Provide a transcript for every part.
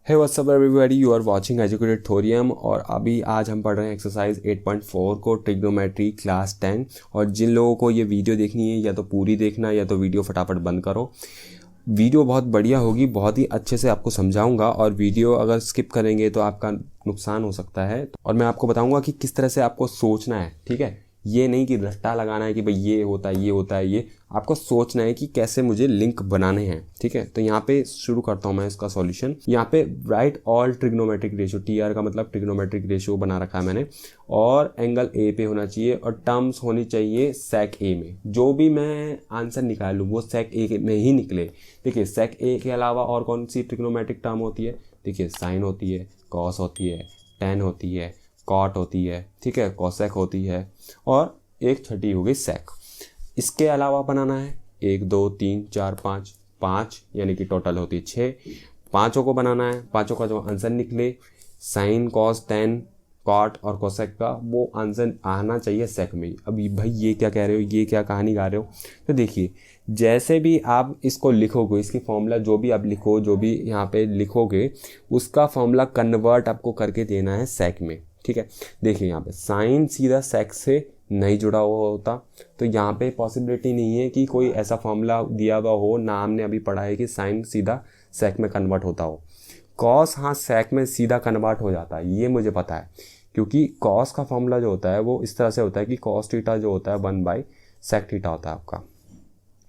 Hey what's up everybody, you are watching Educated Thorium. और अभी आज हम पढ़ रहे हैं एक्सरसाइज 8.4 को, ट्रिग्नोमेट्री क्लास 10। और जिन लोगों को ये वीडियो देखनी है या तो पूरी देखना या तो वीडियो फटाफट बंद करो। वीडियो बहुत बढ़िया होगी, बहुत ही अच्छे से आपको समझाऊंगा। और वीडियो अगर स्किप करेंगे तो आपका नुकसान हो सकता है। और मैं आपको बताऊंगा कि किस तरह से आपको सोचना है, ठीक है। ये नहीं कि रट्टा लगाना है कि भाई ये होता है ये होता है। ये आपको सोचना है कि कैसे मुझे लिंक बनाने हैं, ठीक है। तो यहाँ पे शुरू करता हूँ मैं इसका सॉल्यूशन। यहाँ पे right all trigonometric ratio, TR का मतलब ट्रिग्नोमेट्रिक रेशियो बना रखा है मैंने, और एंगल ए पे होना चाहिए और टर्म्स होनी चाहिए सेक ए में। जो भी मैं आंसर निकालूँ वो सेक ए में ही निकले। देखिए सेक ए के अलावा और कौन सी ट्रिग्नोमेट्रिक टर्म होती है? देखिए साइन होती है, कॉस होती है, टेन होती है, कॉट होती है, ठीक है, कोसेक होती है, और एक छठी हो गई सेक। इसके अलावा बनाना है 1 2 3 4 5 5, यानी कि टोटल होती है 6। पाँचों को बनाना है, पाँचों का जो आंसर निकले साइन कॉस टेन कॉट और कोसेक का, वो आंसर आना चाहिए सेक में। अभी भाई ये क्या कह रहे हो, ये क्या कहानी गा रहे हो? तो देखिए जैसे भी आप इसको लिखोगे, इसकी फॉर्मूला जो भी आप लिखो, जो भी यहाँ पे लिखोगे उसका फॉर्मूला कन्वर्ट आपको करके देना है सेक में, ठीक है। देखिए यहाँ पे साइन सीधा सेक से नहीं जुड़ा हुआ होता, तो यहाँ पे पॉसिबिलिटी नहीं है कि कोई ऐसा फॉर्मूला दिया हुआ हो ना, हमने अभी पढ़ा है कि साइन सीधा सेक में कन्वर्ट होता हो। कॉस हाँ सेक में सीधा कन्वर्ट हो जाता है, ये मुझे पता है, क्योंकि कॉस का फॉर्मूला जो होता है वो इस तरह से होता है कि कॉस थीटा जो होता है 1/sec थीटा होता है आपका,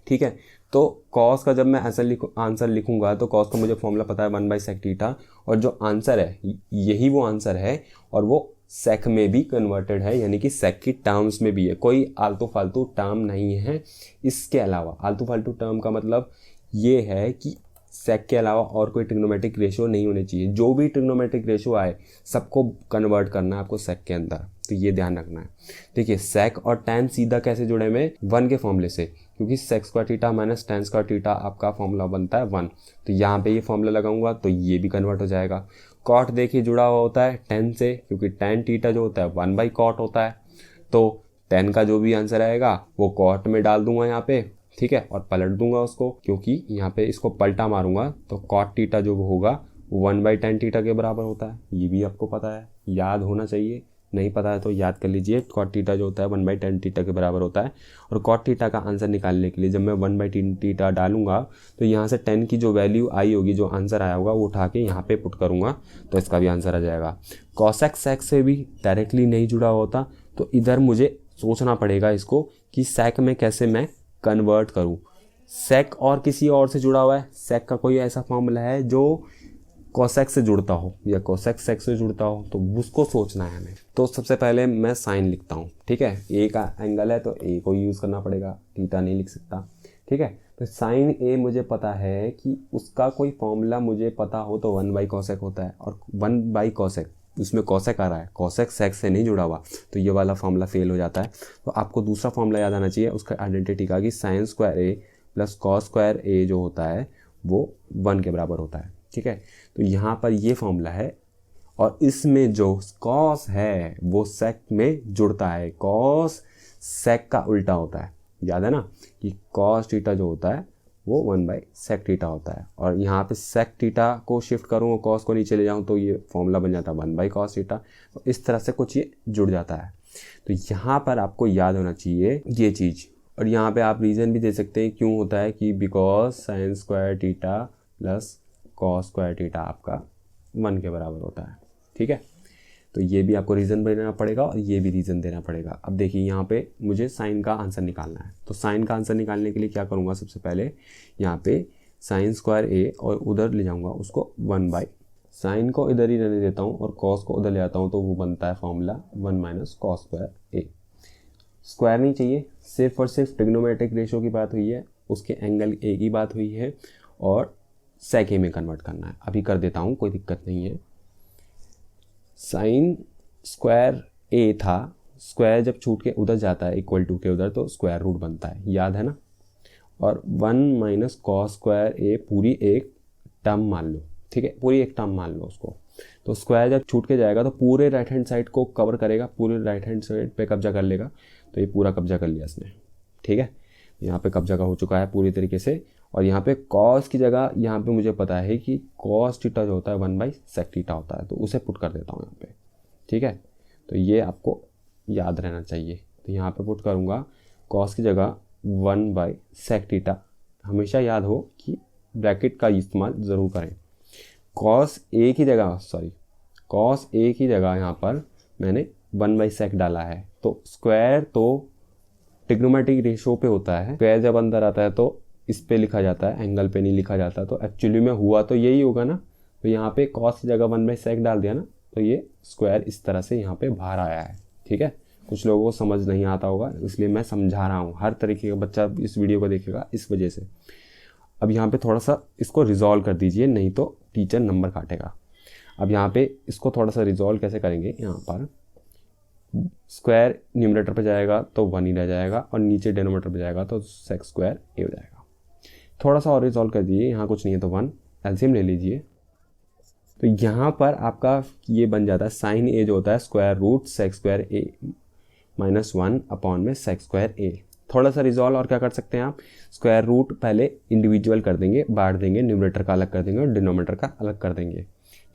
ठीक है। तो कॉस का जब मैं आंसर लिखूंगा तो कॉस का मुझे फॉर्मूला पता है 1/sec थीटा, और जो आंसर है यही वो आंसर है, और वो सेक में भी कन्वर्टेड है, यानी कि सेक की टर्म्स में भी है, कोई आलतू फालतू टर्म नहीं है। इसके अलावा आलतू फालतू टर्म का मतलब ये है कि सेक के अलावा और कोई ट्रिग्नोमेट्रिक रेशियो नहीं होने चाहिए। जो भी ट्रिग्नोमेट्रिक रेशियो आए सबको कन्वर्ट करना है आपको सेक के अंदर, तो ये ध्यान रखना है। देखिए सेक और टेन सीधा कैसे जुड़े हुए? 1 के फॉर्मूले से, क्योंकि sec square theta minus tan square theta आपका फॉर्मूला बनता है 1। तो यहाँ पे ये फॉर्मूला लगाऊंगा तो ये भी कन्वर्ट हो जाएगा। कॉट देखिए जुड़ा हुआ होता है टेन से, क्योंकि टेन थीटा जो होता है 1/cot होता है। तो टेन का जो भी आंसर आएगा वो कॉट में डाल दूंगा यहाँ पे, ठीक है, और पलट दूंगा उसको, क्योंकि यहाँ पे इसको पलटा मारूंगा तो कॉट थीटा जो होगा 1/tan थीटा के बराबर होता है। ये भी आपको पता है, याद होना चाहिए, नहीं पता है तो याद कर लीजिए। कॉट थीटा जो होता है 1/tan थीटा के बराबर होता है। और कॉट थीटा का आंसर निकालने के लिए जब मैं 1/tan थीटा डालूंगा तो यहाँ से 10 की जो वैल्यू आई होगी, जो आंसर आया होगा, वो उठा के यहाँ पे पुट करूँगा तो इसका भी आंसर आ जाएगा। कॉसेक सेक से भी डायरेक्टली नहीं जुड़ा होता, तो इधर मुझे सोचना पड़ेगा इसको कि सेक में कैसे मैं कन्वर्ट करूँ। सेक और किसी और से जुड़ा हुआ है, सेक का कोई ऐसा फॉर्मूला है जो कोसेक से जुड़ता हो या कोसेक सेक से जुड़ता हो, तो उसको सोचना है हमें। तो सबसे पहले मैं साइन लिखता हूँ, ठीक है। ए का एंगल है तो ए को यूज़ करना पड़ेगा, थीटा नहीं लिख सकता, ठीक है। तो साइन ए मुझे पता है कि उसका कोई फॉर्मूला मुझे पता हो तो 1/cosec होता है, और 1/cosec उसमें कॉसेक आ रहा है, कॉसेक सेक से नहीं जुड़ा हुआ, तो ये वाला फॉर्मूला फेल हो जाता है। तो आपको दूसरा फॉर्मूला याद आना चाहिए उसका आइडेंटिटी का, कि साइन स्क्वायर ए प्लस कॉस स्क्वायर ए जो होता है वो 1 के बराबर होता है, ठीक है। तो यहाँ पर ये फॉर्मूला है, और इसमें जो कॉस है वो सेक में जुड़ता है। कॉस सेक का उल्टा होता है, याद है ना, कि कॉस थीटा जो होता है वो 1/sec थीटा होता है। और यहाँ पे सेक थीटा को शिफ्ट करूँ और कॉस को नीचे ले जाऊँ तो ये फॉर्मूला बन जाता है 1/cos थीटा। तो इस तरह से कुछ ये जुड़ जाता है। तो यहाँ पर आपको याद होना चाहिए ये चीज़। और यहाँ पे आप रीज़न भी दे सकते हैं क्यों होता है, कि because sine square theta plus cos square theta आपका 1 के बराबर होता है, ठीक है। तो ये भी आपको रीज़न देना पड़ेगा और ये भी रीज़न देना पड़ेगा। अब देखिए यहाँ पे मुझे साइन का आंसर निकालना है, तो साइन का आंसर निकालने के लिए क्या करूँगा, सबसे पहले यहाँ पे साइन स्क्वायर ए और उधर ले जाऊँगा उसको 1/, साइन को इधर ही रहने देता हूँ और कॉस को उधर ले आता हूँ, तो वो बनता है फॉर्मूला 1 - cos स्क्वायर ए। स्क्वायर नहीं चाहिए, सिर्फ और सिर्फ ट्रिग्नोमेट्रिक रेशियो की बात हुई है, उसके एंगल ए की बात हुई है, और सेक ए में कन्वर्ट करना है। अभी कर देता हूँ, कोई दिक्कत नहीं है। साइन स्क्वायर ए था, स्क्वायर जब छूट के उधर जाता है इक्वल टू के उधर तो स्क्वायर रूट बनता है, याद है ना। और 1 - cos स्क्वायर ए पूरी एक टर्म मान लो, ठीक है, पूरी एक टर्म मान लो उसको। तो स्क्वायर जब छूट के जाएगा तो पूरे राइट हैंड साइड को कवर करेगा, पूरे राइट हैंड साइड पे कब्जा कर लेगा। तो ये पूरा कब्जा कर लिया इसने, ठीक है, यहाँ पे कब्जा का हो चुका है पूरी तरीके से। और यहाँ पे कॉस की जगह यहाँ पे मुझे पता है कि कॉस थीटा जो होता है 1/sec थीटा होता है, तो उसे पुट कर देता हूँ यहाँ पे। ठीक है, तो ये आपको याद रहना चाहिए। तो यहाँ पे पुट करूँगा कॉस की जगह 1/sec थीटा। हमेशा याद हो कि ब्रैकेट का इस्तेमाल ज़रूर करें। कॉस ए की जगह यहाँ पर मैंने 1/sec डाला है, तो स्क्वायर तो ट्रिग्नोमेट्रिक रेशो पे होता है, स्क्वायर जब अंदर आता है तो इस पे लिखा जाता है, एंगल पे नहीं लिखा जाता। तो एक्चुअली में हुआ तो यही होगा ना। तो यहाँ पे कॉस की जगह 1/sec डाल दिया ना, तो ये स्क्वायर इस तरह से यहाँ पे बाहर आया है। ठीक है, कुछ लोगों को समझ नहीं आता होगा, इसलिए मैं समझा रहा हूँ। हर तरीके का बच्चा इस वीडियो को देखेगा इस वजह से। अब यहाँ पे थोड़ा सा इसको रिजॉल्व कर दीजिए, नहीं तो टीचर नंबर काटेगा। अब यहाँ पे इसको थोड़ा सा रिजॉल्व कैसे करेंगे, यहाँ पर स्क्वायर न्यूमरेटर पे जाएगा तो 1 ही रह जाएगा, और नीचे डिनोमिनेटर पे जाएगा तो sec स्क्वायर ए हो जाएगा। थोड़ा सा और रिजॉल्व कर दीजिए, यहाँ कुछ नहीं है तो 1 एलसीएम ले लीजिए। तो यहाँ पर आपका ये बन जाता है साइन ए जो होता है स्क्वायर रूट sec स्क्वायर ए -1 अपॉन में sec स्क्वायर ए। थोड़ा सा रिजॉल्व और क्या कर सकते हैं आप, स्क्वायर रूट पहले इंडिविजुअल कर देंगे, बांट देंगे, न्यूमरेटर का अलग कर देंगे और डिनोमिनेटर का अलग कर देंगे।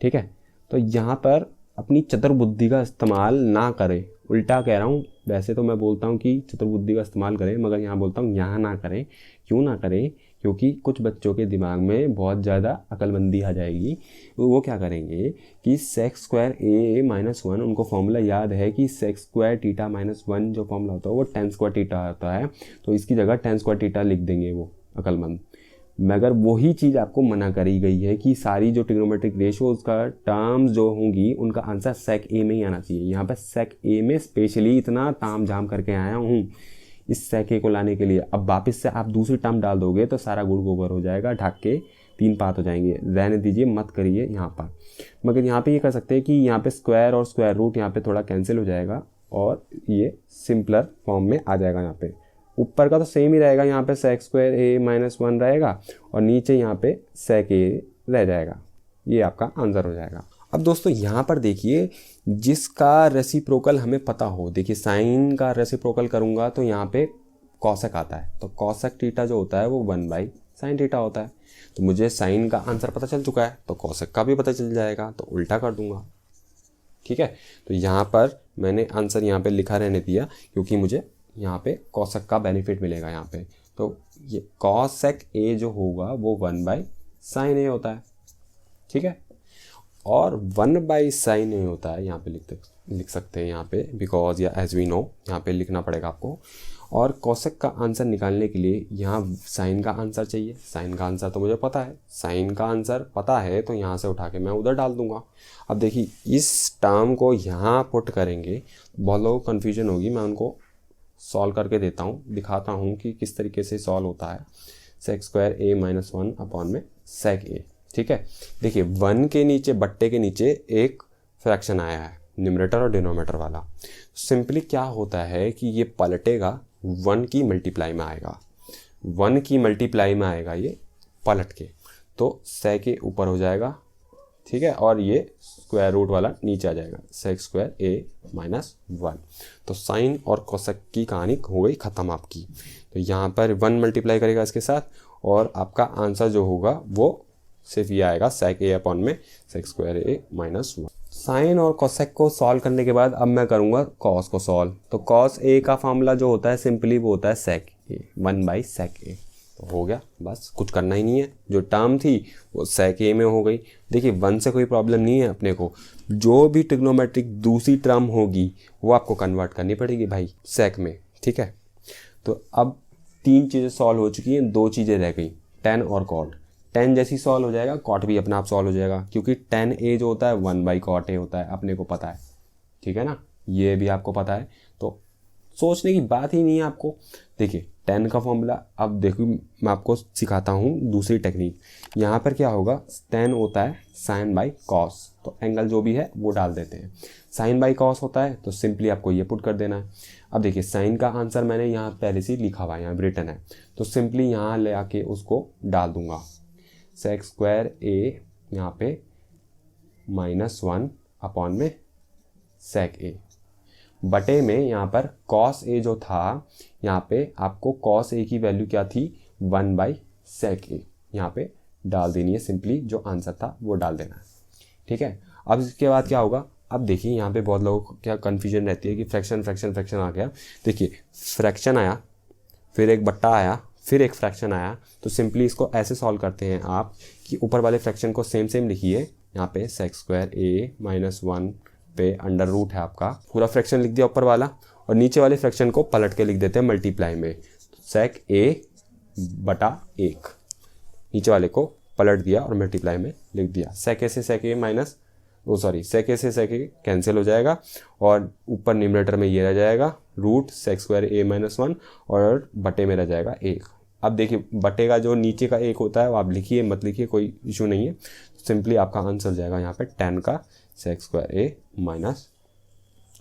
ठीक है, तो यहाँ पर अपनी चतुर्बुद्धि का इस्तेमाल ना करें, उल्टा कह रहा हूँ। वैसे तो मैं बोलता हूँ कि चतुर्बुद्धि का इस्तेमाल करें, मगर यहाँ बोलता हूँ यहाँ ना करें। क्यों ना करें, क्योंकि कुछ बच्चों के दिमाग में बहुत ज़्यादा अक्लमंदी आ जाएगी। वो क्या करेंगे कि sec स्क्वायर ए -1, उनको फॉर्मूला याद है कि sec स्क्वायर थीटा -1 जो फॉर्मूला होता है वो tan स्क्वायर थीटा होता है, तो इसकी जगह tan स्क्वायर थीटा लिख देंगे वो अक्लमंद। मगर वही चीज़ आपको मना करी गई है कि सारी जो ट्रिग्नोमेट्रिक रेशियोज का टर्म्स जो होंगी उनका आंसर sec ए में ही आना चाहिए। यहाँ पे sec ए में स्पेशली इतना ताम झाम करके आया हूँ इस sec ए को लाने के लिए। अब वापस से आप दूसरी टर्म डाल दोगे तो सारा गुड़ गोबर हो जाएगा, ढक के 3 पात हो जाएंगे। रहने दीजिए, मत करिए यहाँ पर। मगर यहाँ पे ये कर सकते हैं कि यहाँ पे स्क्वायर और स्क्वायर रूट यहाँ पे थोड़ा कैंसिल हो जाएगा और ये सिंपलर फॉर्म में आ जाएगा। यहाँ पे ऊपर का तो सेम ही रहेगा, यहाँ पे sec स्क्वायर ए -1 रहेगा और नीचे यहाँ पे sec ए रह जाएगा। ये आपका आंसर हो जाएगा। अब दोस्तों यहाँ पर देखिए, जिसका रेसिप्रोकल हमें पता हो, देखिए साइन का रेसिप्रोकल करूँगा तो यहाँ पे कॉसेक आता है, तो कॉसेक थीटा जो होता है वो 1/sin थीटा होता है। तो मुझे साइन का आंसर पता चल चुका है, तो कॉसेक का भी पता चल जाएगा, तो उल्टा कर दूंगा। ठीक है, तो यहाँ पर मैंने आंसर यहाँ पे लिखा रहने दिया क्योंकि मुझे यहाँ पे कॉसेक का बेनिफिट मिलेगा यहाँ पे। तो ये कॉसेक ए जो होगा वो 1/sin ए होता है। ठीक है, और 1/sin ए होता है, यहाँ पे लिख सकते हैं यहाँ पे, बिकॉज या एज वी नो यहाँ पे लिखना पड़ेगा आपको। और कॉसेक का आंसर निकालने के लिए यहाँ साइन का आंसर चाहिए। साइन का आंसर तो मुझे पता है, साइन का आंसर पता है तो यहाँ से उठा के मैं उधर डाल दूंगा। अब देखिए इस टर्म को यहाँ पुट करेंगे, बहुत लोगों को कन्फ्यूजन होगी, मैं उनको सॉल्व करके देता हूँ, दिखाता हूँ कि किस तरीके से सॉल्व होता है। sec स्क्वायर ए -1 अपॉन में sec ए। ठीक है, देखिए 1 के नीचे, बट्टे के नीचे एक फ्रैक्शन आया है, न्यूमरेटर और डिनोमिनेटर वाला। सिंपली क्या होता है कि ये पलटेगा 1 की मल्टीप्लाई में आएगा, 1 की मल्टीप्लाई में आएगा ये पलट के, तो sec ए ऊपर हो जाएगा। ठीक है, और ये स्क्वायर रूट वाला नीचे आ जाएगा, sec स्क्वायर ए -1। तो साइन और कोसेक की कहानी हो गई ख़त्म आपकी। तो यहाँ पर 1 मल्टीप्लाई करेगा इसके साथ और आपका आंसर जो होगा वो सिर्फ ये आएगा sec ए अपॉन में sec स्क्वायर ए -1। साइन और कोसेक को सॉल्व करने के बाद अब मैं करूँगा कॉस को सॉल्व। तो कॉस ए का फॉर्मूला जो होता है सिंपली वो होता है sec ए 1/sec ए। तो हो गया, बस कुछ करना ही नहीं है। जो टर्म थी वो sec ए में हो गई। देखिए 1 से कोई प्रॉब्लम नहीं है अपने को, जो भी ट्रिग्नोमेट्रिक दूसरी टर्म होगी वो आपको कन्वर्ट करनी पड़ेगी भाई sec में। ठीक है, तो अब 3 चीज़ें सॉल्व हो चुकी हैं, 2 चीज़ें रह गई, tan और cot। tan जैसी सॉल्व हो जाएगा, cot भी अपने आप सॉल्व हो जाएगा, क्योंकि tan a जो होता है 1/cot a होता है, अपने को पता है। ठीक है ना, ये भी आपको पता है, तो सोचने की बात ही नहीं है आपको। देखिए tan का फॉर्मूला, अब देखो मैं आपको सिखाता हूँ दूसरी टेक्निक। यहाँ पर क्या होगा, tan होता है sin बाई cos, तो एंगल जो भी है वो डाल देते हैं। sin बाई cos होता है तो सिंपली आपको ये पुट कर देना है। अब देखिए साइन का आंसर मैंने यहाँ पहले से लिखा हुआ है, यहाँ रिटन है, तो सिंपली यहाँ ले आके उसको डाल दूंगा। sec स्क्वायर ए यहाँ पे -1 अपॉन में sec ए बटे में यहाँ पर cos a जो था, यहाँ पे आपको cos a की वैल्यू क्या थी 1/sec sec a यहाँ पे डाल देनी है, सिंपली जो आंसर था वो डाल देना है, ठीक है। अब इसके बाद क्या होगा, अब देखिए यहाँ पे बहुत लोगों को क्या कन्फ्यूजन रहती है कि फ्रैक्शन फ्रैक्शन फ्रैक्शन आ गया। देखिए फ्रैक्शन आया, फिर एक बट्टा आया, फिर एक फ्रैक्शन आया, तो सिंपली इसको ऐसे सॉल्व करते हैं आप कि ऊपर वाले फ्रैक्शन को सेम लिखिए, यहाँ पे sec स्क्वायर a माइनस 1 पे अंडर रूट है आपका, पूरा फ्रैक्शन लिख दिया ऊपर वाला, और नीचे वाले फ्रैक्शन को पलट के लिख देते हैं मल्टीप्लाई में, sec a बटा 1, नीचे वाले को पलट दिया और मल्टीप्लाई में लिख दिया। sec a से sec a minus sec a से sec a कैंसिल हो जाएगा, और ऊपर न्यूमरेटर में ये रह जाएगा root sec square a minus 1 और बटे में रह जाएगा 1। अब देखिए बटे का जो नीचे का 1 होता है वो आप लिखिए मत लिखिए, कोई इशू नहीं है, सिंपली आपका आंसर जाएगा यहाँ पे 10 का sec स्क्वायर a माइनस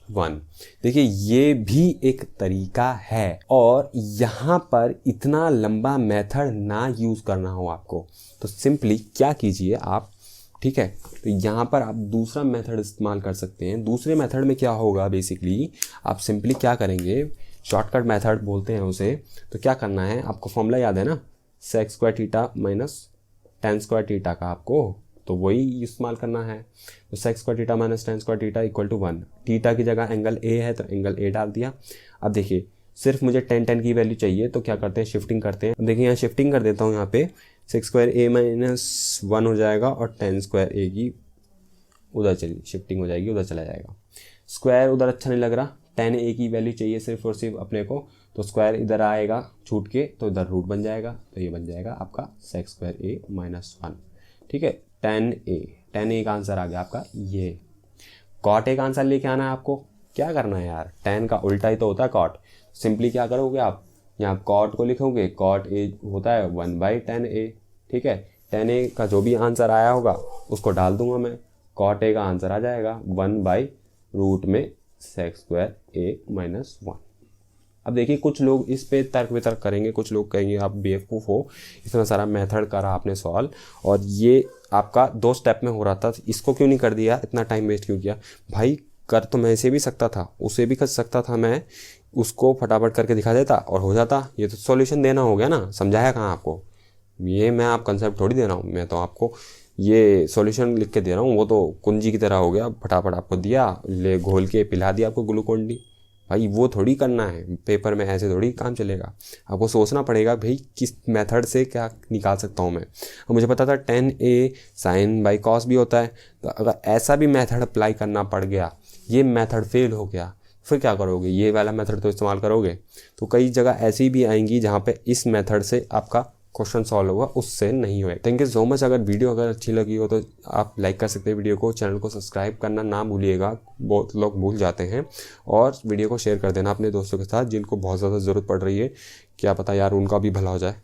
1। देखिए ये भी एक तरीका है, और यहाँ पर इतना लंबा मेथड ना यूज़ करना हो आपको तो सिंपली क्या कीजिए आप, ठीक है, तो यहाँ पर आप दूसरा मेथड इस्तेमाल कर सकते हैं। दूसरे मेथड में क्या होगा, बेसिकली आप सिंपली क्या करेंगे, शॉर्टकट मेथड बोलते हैं उसे। तो क्या करना है, आपको फॉर्मूला याद है ना, sec square theta minus tan square theta का, आपको तो वही इस्तेमाल करना है। तो sec square theta minus tan square theta equal to 1, theta की जगह एंगल a है तो एंगल a डाल दिया। अब देखिए सिर्फ मुझे tan की वैल्यू चाहिए, तो क्या करते हैं, शिफ्टिंग करते हैं। देखिए यहाँ शिफ्टिंग कर देता हूँ, यहाँ पे sec स्क्वायर a माइनस 1 हो जाएगा और tan स्क्वायर a की उधर चलिए शिफ्टिंग हो जाएगी, उधर चला जाएगा। स्क्वायर उधर अच्छा नहीं लग रहा, tan a की वैल्यू चाहिए सिर्फ और सिर्फ अपने को, तो स्क्वायर इधर आएगा छूट के, तो इधर रूट बन जाएगा, तो ये बन जाएगा आपका sec स्क्वायर a माइनस 1, ठीक है। tan a का आंसर आ गया आपका ये। cot a का आंसर लेके आना है आपको, क्या करना है यार, tan का उल्टा ही तो होता है cot। सिंपली क्या करोगे आप, यहाँ cot को लिखोगे, cot a होता है 1/tan a, ठीक है। tan a का जो भी आंसर आया होगा उसको डाल दूंगा मैं, cot a का आंसर आ जाएगा 1/रूट में sec स्क्वायर a माइनस 1। अब देखिए कुछ लोग इस पे तर्क वितर्क करेंगे, कुछ लोग कहेंगे आप बेवकूफ़ हो, इतना सारा मेथड करा आपने सॉल्व, और ये आपका 2 स्टेप में हो रहा था, इसको क्यों नहीं कर दिया, इतना टाइम वेस्ट क्यों किया। भाई कर तो मैं इसे भी सकता था, उसे भी कर सकता था, मैं उसको फटाफट करके दिखा देता और हो जाता। ये तो सॉल्यूशन देना हो गया ना, समझाया कहाँ आपको, ये मैं आप कंसेप्ट थोड़ी दे रहा हूँ, मैं तो आपको ये सॉल्यूशन लिख के दे रहा हूँ, वो तो कुंजी की तरह हो गया, फटाफट आपको दिया, ले घोल के पिला दिया आपको ग्लूकोन डी। भाई वो थोड़ी करना है पेपर में, ऐसे थोड़ी काम चलेगा, आपको सोचना पड़ेगा भाई किस मेथड से क्या निकाल सकता हूँ मैं। और मुझे पता था tan a sin by cos भी होता है, तो अगर ऐसा भी मेथड अप्लाई करना पड़ गया, ये मेथड फेल हो गया, फिर क्या करोगे, ये वाला मेथड तो इस्तेमाल करोगे। तो कई जगह ऐसी भी आएंगी जहाँ पे इस मेथड से आपका क्वेश्चन सॉल्व होगा, उससे नहीं हुए। Thank you so much. अगर वीडियो अगर अच्छी लगी हो तो आप लाइक कर सकते हैं वीडियो को, चैनल को सब्सक्राइब करना ना भूलिएगा, बहुत लोग भूल जाते हैं, और वीडियो को शेयर कर देना अपने दोस्तों के साथ जिनको बहुत ज़्यादा ज़रूरत पड़ रही है, क्या पता यार उनका भी भला हो जाए।